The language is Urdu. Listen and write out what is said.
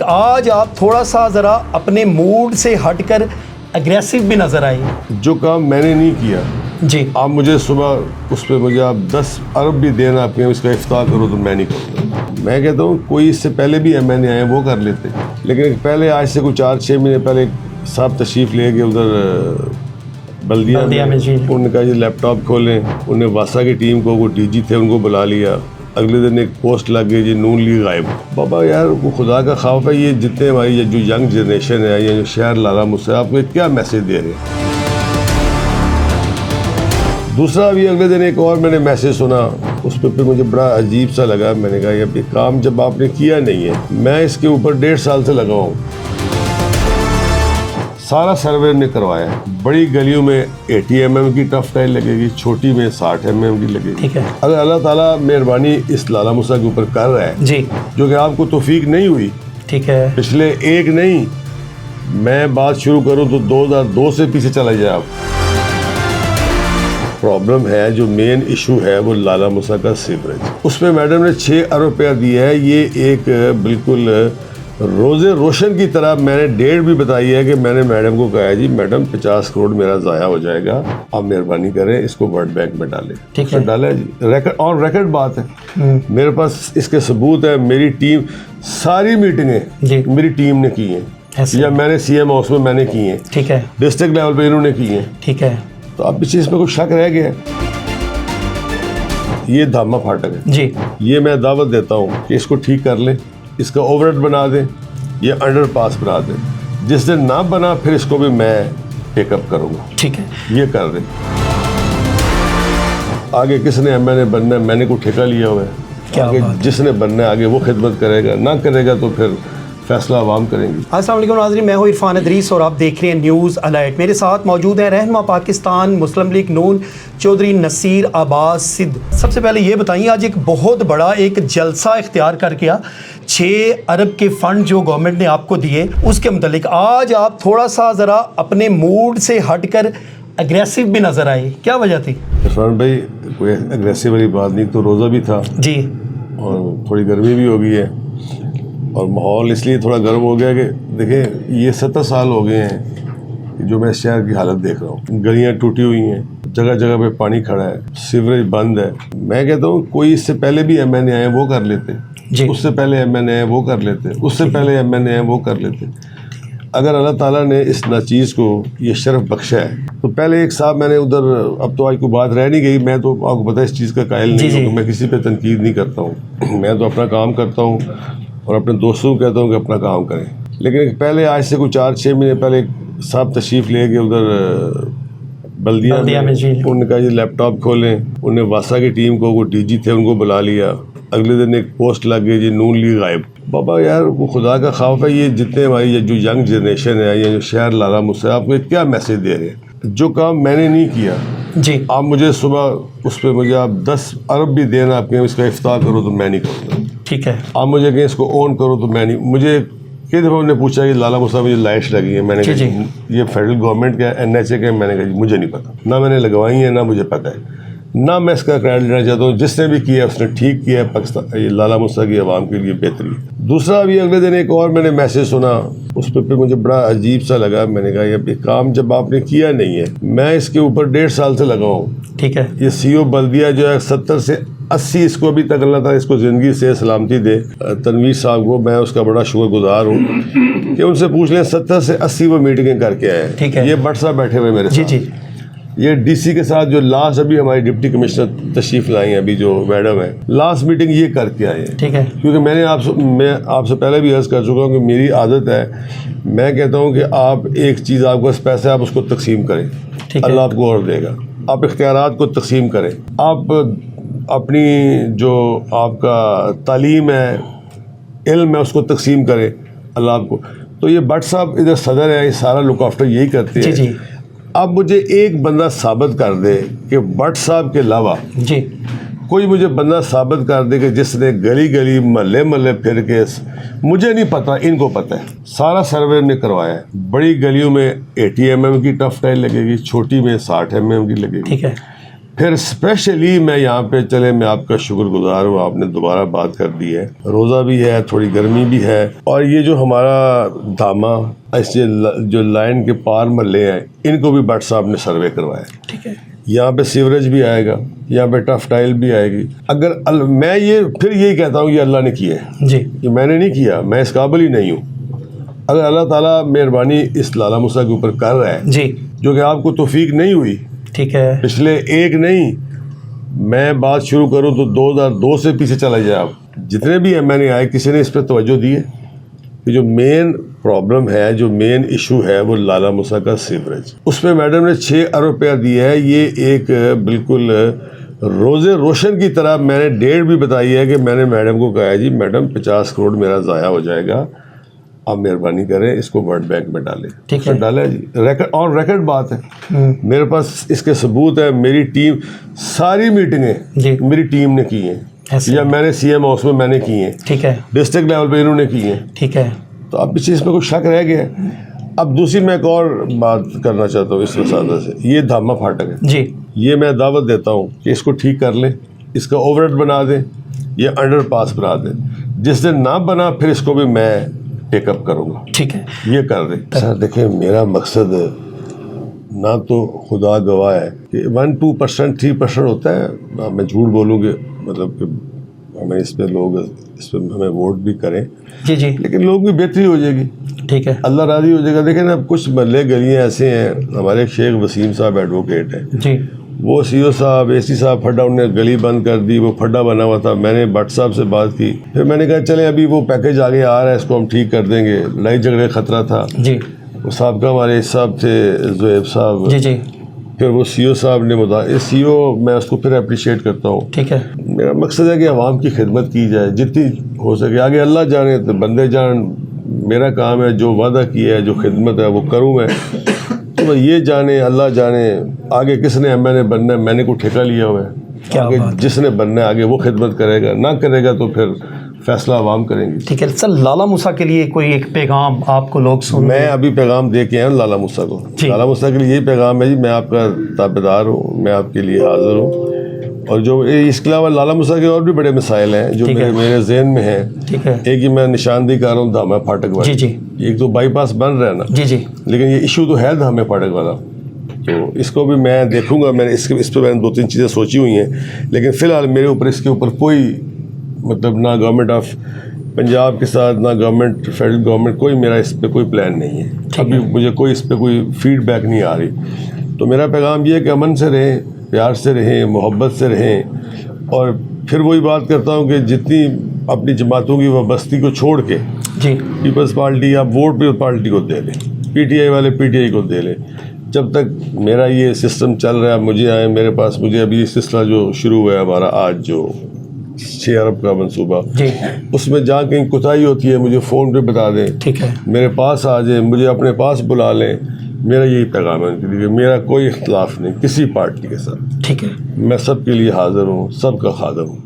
آج آپ تھوڑا سا ذرا اپنے موڈ سے ہٹ کر اگریسو بھی نظر آئے. جو کام میں نے نہیں کیا جی آپ مجھے صبح اس پہ مجھے آپ 10 ارب بھی دینا آپ کے اس کا افتاح کرو تو میں نہیں کروں. میں کہتا ہوں کوئی اس سے پہلے بھی ایم این اے آئے وہ کر لیتے, لیکن پہلے آج سے کوئی 4-6 مہینے پہلے صاحب تشریف لے گئے ادھر بلدیہ میں. انہوں نے کہا یہ لیپ ٹاپ کھولیں, انہوں نے واسا کی ٹیم کو وہ ڈی جی تھے ان کو بلا لیا. اگلے دن ایک پوسٹ لگ گئی جی نون لیگ غائب. بابا یار وہ خدا کا خوف ہے, یہ جتنے ہماری جو ینگ جنریشن ہے یا جو شہر لالا مجھ سے آپ کو کیا میسج دے رہے ہیں. دوسرا بھی اگلے دن ایک اور میں نے میسج سنا, اس پہ پھر مجھے بڑا عجیب سا لگا. میں نے کہا یہ کام جب آپ نے کیا نہیں ہے, میں اس کے اوپر 1.5 سال سے لگا ہوں, سارا سروے نے کروایا ہے. بڑی گلیوں میں 80 mm کی ٹف ٹائل لگے گی, چھوٹی میں 60 mm کی لگے گی. اگر اللہ تعالیٰ مہربانی اس لالا موسیٰ کے اوپر کر رہا ہے جی جو کہ آپ کو توفیق نہیں ہوئی, ٹھیک ہے, پچھلے ایک نہیں میں بات شروع کروں تو 2002 سے پیچھے چلا جائے آپ. پرابلم ہے جو مین ایشو ہے وہ لالا موسیٰ کا سیوریج. اس میں میڈم نے 6 ارب روپیہ دیا ہے. یہ ایک بالکل روزے روشن کی طرح میں نے ڈیٹ بھی بتائی ہے کہ میں نے میڈم کو کہا ہے جی میڈم 50 کروڑ میرا ضائع ہو جائے گا, آپ مہربانی کریں اس کو ورلڈ بینک میں ڈالیں. ٹھیک ہے, ڈالا ہے جی, ریکارڈ اور ریکارڈ بات ہے, میرے پاس اس کے ثبوت ہے. میری ٹیم ساری میٹنگیں میری ٹیم نے کی ہیں, یا میں نے سی ایم ہاؤس میں نے کی ہیں, ٹھیک ہے, ڈسٹرکٹ لیول پہ انہوں نے کی ہیں. ٹھیک ہے, تو اب اس چیز میں کوئی شک رہ گیا ہے. یہ دھاما پھاٹک ہے جی. یہ میں دعوت دیتا ہوں کہ اس کو ٹھیک کر لیں, اس کا اوور ہیڈ بنا دیں, یہ انڈر پاس بنا دیں. جس دن نہ بنا پھر اس کو بھی میں ٹیک اپ کروں گا. ٹھیک ہے, یہ کر دیں. آگے کس نے ایم این اے بننا ہے, میں نے کوئی ٹھیکہ لیا ہوا ہے. آگے جس نے بننا ہے آگے وہ خدمت کرے گا, نہ کرے گا تو پھر فیصلہ عوام کریں گے. السلام علیکم ناظرین, میں ہوں عرفان ادریس اور آپ دیکھ رہے ہیں نیوز الرٹ. میرے ساتھ موجود ہیں رہنما پاکستان مسلم لیگ نون چودھری نصیر عباس سدھ. سب سے پہلے یہ بتائیے, آج ایک بہت بڑا ایک جلسہ اختیار کر کیا 6 ارب کے فنڈ جو گورنمنٹ نے آپ کو دیے, اس کے متعلق آج آپ تھوڑا سا ذرا اپنے موڈ سے ہٹ کر اگریسو بھی نظر آئے, کیا وجہ تھی؟ عرفان بھائی کوئی اگریسو والی بات نہیں, تو روزہ بھی تھا جی, اور تھوڑی گرمی بھی ہو گئی ہے, اور ماحول اس لیے تھوڑا گرم ہو گیا کہ دیکھیں یہ 70 سال ہو گئے ہیں جو میں شہر کی حالت دیکھ رہا ہوں. گلیاں ٹوٹی ہوئی ہیں, جگہ جگہ پہ پانی کھڑا ہے, سیوریج بند ہے. میں کہتا ہوں کوئی اس سے پہلے بھی ایم این اے آئے وہ کر لیتے, اس سے پہلے ایم این اے آئے وہ کر لیتے, اس سے پہلے ایم این اے آئے وہ کر لیتے. اگر اللہ تعالیٰ نے اس ناچیز کو یہ شرف بخشا ہے تو پہلے ایک صاحب میں نے ادھر, اب تو آج کوئی بات رہ نہیں گئی, میں تو آپ کو پتا ہے اس چیز کا قائل نہیں ہوں, میں کسی پہ تنقید نہیں کرتا ہوں, میں تو اپنا کام کرتا ہوں اور اپنے دوستوں کو کہتا ہوں کہ اپنا کام کریں. لیکن پہلے آج سے کوئی 4-6 مہینے پہلے صاحب تشریف لے گئے ادھر بلدیہ میں. انہوں نے کہا یہ لیپ ٹاپ کھولیں, انہوں نے واسا کی ٹیم کو وہ ڈی جی تھے ان کو بلا لیا. اگلے دن ایک پوسٹ لگ گئی جی نون لیگ غائب. بابا یار وہ خدا کا خوف ہے, یہ جتنے ہماری جو ینگ جنریشن ہے یا جو شہر لالا مجھ سے آپ کو کیا میسج دے رہے ہیں. جو کام میں نے نہیں کیا جی آپ مجھے صبح اس پہ مجھے آپ 10 ارب بھی دینا آپ کے اس کا افتاح کرو تو میں نہیں کروں. ٹھیک ہے, آپ مجھے کہیں اس کو اون کرو تو میں نہیں. مجھے کئی دفعہ نے پوچھا کہ لالا موسیٰ مجھے لائٹس لگی ہیں, میں نے کہا یہ فیڈرل گورنمنٹ کا NHA کا, میں نے کہا مجھے نہیں پتا, نہ میں نے لگوائی ہیں نہ مجھے پتہ ہے, نہ میں اس کا کریڈٹ لینا چاہتا ہوں. جس نے بھی کیا اس نے ٹھیک کیا ہے, پاکستان یہ لالا موسیٰ کی عوام کے لیے بہتری. دوسرا بھی اگلے دن ایک اور میں نے میسج سنا, اس پہ پھر مجھے بڑا عجیب سا لگا. میں نے کہا یہ کام جب آپ نے کیا نہیں ہے, میں اس کے اوپر 1.5 سال سے لگا ہوں. ٹھیک ہے, یہ سی او بلدیہ جو ہے 70 سے 80 اس کو ابھی تک اللہ تعالیٰ اس کو زندگی سے سلامتی دے. تنویر صاحب کو میں اس کا بڑا شکر گزار ہوں کہ ان سے پوچھ لیں 70 سے 80 وہ میٹنگیں کر کے آئے ہیں. یہ بٹ صاحب بیٹھے ہوئے میرے ساتھ, یہ ڈی سی کے ساتھ جو لاسٹ ابھی ہماری ڈپٹی کمشنر تشریف لائی ہیں, ابھی جو میڈم ہے, لاسٹ میٹنگ یہ کر کے آئے ہیں. ٹھیک ہے, کیونکہ میں آپ سے پہلے بھی عرض کر چکا ہوں کہ میری عادت ہے, میں کہتا ہوں کہ آپ ایک چیز آپ کے پاس پیسہ ہے آپ اس کو تقسیم کریں, اللہ آپ کو اور دے گا. آپ اختیارات کو تقسیم کریں, آپ اپنی جو آپ کا تعلیم ہے علم ہے اس کو تقسیم کریں, اللہ آپ کو. تو یہ بٹ صاحب ادھر صدر ہے, یہ سارا لک آفٹر یہی کرتے ہیں. اب مجھے ایک بندہ ثابت کر دے کہ بٹ صاحب کے علاوہ کوئی مجھے بندہ ثابت کر دے کہ جس نے گلی گلی محلے پھر کے, مجھے نہیں پتا, ان کو پتہ ہے, سارا سروے نے کروایا ہے. بڑی گلیوں میں 80 mm کی ٹف ٹائل لگے گی, چھوٹی میں 60 mm کی لگے گی. پھر اسپیشلی میں یہاں پہ چلے میں آپ کا شکر گزار ہوں، آپ نے دوبارہ بات کر دی ہے، روزہ بھی ہے، تھوڑی گرمی بھی ہے، اور یہ جو ہمارا دھاما ایسے جو لائن کے پار محلے ہیں ان کو بھی بٹ صاحب نے سروے کروایا، ٹھیک ہے، یہاں پہ سیوریج بھی آئے گا، یہاں پہ ٹف ٹائل بھی آئے گی. اگر میں یہ پھر یہی کہتا ہوں یہ اللہ نے کیا ہے، جی کہ میں نے نہیں کیا، میں اس قابل ہی نہیں ہوں. اگر اللہ تعالیٰ مہربانی اس لالہ موسیٰ کے اوپر کر رہا ہے، جی جو کہ آپ کو توفیق نہیں ہوئی، ٹھیک ہے، پچھلے ایک نہیں، میں بات شروع کروں تو 2002 سے پیچھے چلا جائے، آپ جتنے بھی ایم این اے آئے کسی نے اس پہ توجہ دی ہے کہ جو مین پرابلم ہے، جو مین ایشو ہے وہ لالہ موسیٰ کا سیوریج، اس پہ میڈم نے 6 ارب روپیہ دیا ہے. یہ ایک بالکل روزے روشن کی طرح میں نے ڈیٹ بھی بتائی ہے کہ میں نے میڈم کو کہا ہے جی میڈم 50 کروڑ میرا ضائع ہو جائے گا، آپ مہربانی کریں اس کو ورلڈ بینک میں ڈالیں. ٹھیک ہے، ڈالا ہے جی، ریکارڈ اور ریکارڈ بات ہے، میرے پاس اس کے ثبوت ہے. میری ٹیم ساری میٹنگیں جی میری ٹیم نے کی ہیں، یا میں نے سی ایم ہاؤس میں نے کی ہیں، ٹھیک ہے، ڈسٹرکٹ لیول پہ انہوں نے کی ہیں. ٹھیک ہے، تو اب اس چیز پہ کوئی شک رہ گیا ہے. اب دوسری میں ایک اور بات کرنا چاہتا ہوں اس وسادہ سے، یہ دھاما پھاٹک ہے، جی یہ میں دعوت دیتا ہوں کہ اس کو ٹھیک کر لیں، اس کا اوور ہیڈ بنا دیں، یہ انڈر پاس بنا دیں. جس دن نہ بنا پھر اس کو بھی میں ٹیک اپ کروں گا، ٹھیک ہے. یہ کر دیں. سر دیکھیں میرا مقصد نہ تو خدا گواہ ہے کہ 1-2% 3% ہوتا ہے، میں جھوٹ بولوں گے مطلب کہ ہمیں اس پہ لوگ اس پہ ہمیں ووٹ بھی کریں، جی جی لیکن لوگ بھی بہتری ہو جائے گی، ٹھیک ہے، اللہ راضی ہو جائے گا. دیکھیں نا کچھ محلے گلیاں ایسے ہیں، ہمارے ایک شیخ وسیم صاحب ایڈوکیٹ ہیں، جی وہ سی او صاحب اے سی صاحب پھڈا انہوں نے گلی بند کر دی، وہ پھڈا بنا ہوا تھا. میں نے بٹ صاحب سے بات کی، پھر میں نے کہا چلیں ابھی وہ پیکج آگے آ رہا ہے، اس کو ہم ٹھیک کر دیں گے. لڑائی جھگڑے خطرہ تھا، جی وہ سابقہ ہمارے صاحب تھے زہیب صاحب، جی جی پھر وہ سی او صاحب نے سی او میں اس کو پھر اپریشیٹ کرتا ہوں. ٹھیک ہے، میرا مقصد ہے کہ عوام کی خدمت کی جائے جتنی ہو سکے. آگے اللہ جانے تو بندے جان، میرا کام ہے جو وعدہ کیا ہے جو خدمت ہے وہ کروں میں. تو یہ جانے اللہ جانے آگے کس نے ایم این اے بننا ہے، میں نے کوئی ٹھیکہ لیا ہوا ہے، آگے جس نے بننا ہے آگے وہ خدمت کرے گا، نہ کرے گا تو پھر فیصلہ عوام کریں گے. ٹھیک ہے سر. لالہ موسیٰ کے لیے کوئی ایک پیغام آپ کو لوگ سن، میں ابھی پیغام دے کے آیا ہوں لالہ موسیٰ کو. لالہ موسیٰ کے لیے یہی پیغام ہے جی، میں آپ کا تابعدار ہوں، میں آپ کے لیے حاضر ہوں. اور جو اس کے علاوہ لالہ موسیٰ کے اور بھی بڑے مسائل ہیں جو میرے ذہن میں ہیں. ٹھیک ہے، ایک ہی میں نشاندہی کر رہا ہوں دھاما پھاٹک والا، جی جی، ایک تو بائی پاس بن رہا ہے نا، جی جی، لیکن یہ ایشو تو ہے دھاما پھاٹک والا، تو اس کو بھی میں دیکھوں گا. میں نے اس پہ میں نے 2-3 چیزیں سوچی ہوئی ہیں، لیکن فی الحال میرے اوپر اس کے اوپر کوئی مطلب نہ گورنمنٹ آف پنجاب کے ساتھ نہ گورنمنٹ فیڈرل گورنمنٹ کوئی میرا اس پہ کوئی پلان نہیں ہے. ابھی مجھے کوئی اس پہ کوئی فیڈ بیک نہیں آ رہی. تو میرا پیغام یہ ہے کہ امن سے رہیں، پیار سے رہیں، محبت سے رہیں. اور پھر وہی بات کرتا ہوں کہ جتنی اپنی جماعتوں کی وابستگی کو چھوڑ کے جی پیپلز پارٹی آپ ووٹ پیپلز پارٹی کو دے لیں، پی ٹی آئی والے پی ٹی آئی کو دے لیں. جب تک میرا یہ سسٹم چل رہا ہے، مجھے آئے میرے پاس، مجھے ابھی یہ سلسلہ جو شروع ہوا ہے ہمارا آج جو 6 ارب کا منصوبہ، جی، اس میں جہاں کہیں کوتاہی ہوتی ہے مجھے فون پہ بتا دیں، ٹھیک ہے، میرے پاس آ جائیں، مجھے اپنے پاس بلا لیں. میرا یہی پیغام ہے ان کے لیے، میرا کوئی اختلاف نہیں کسی پارٹی کے ساتھ. ٹھیک ہے. میں سب کے لیے حاضر ہوں، سب کا خادم ہوں.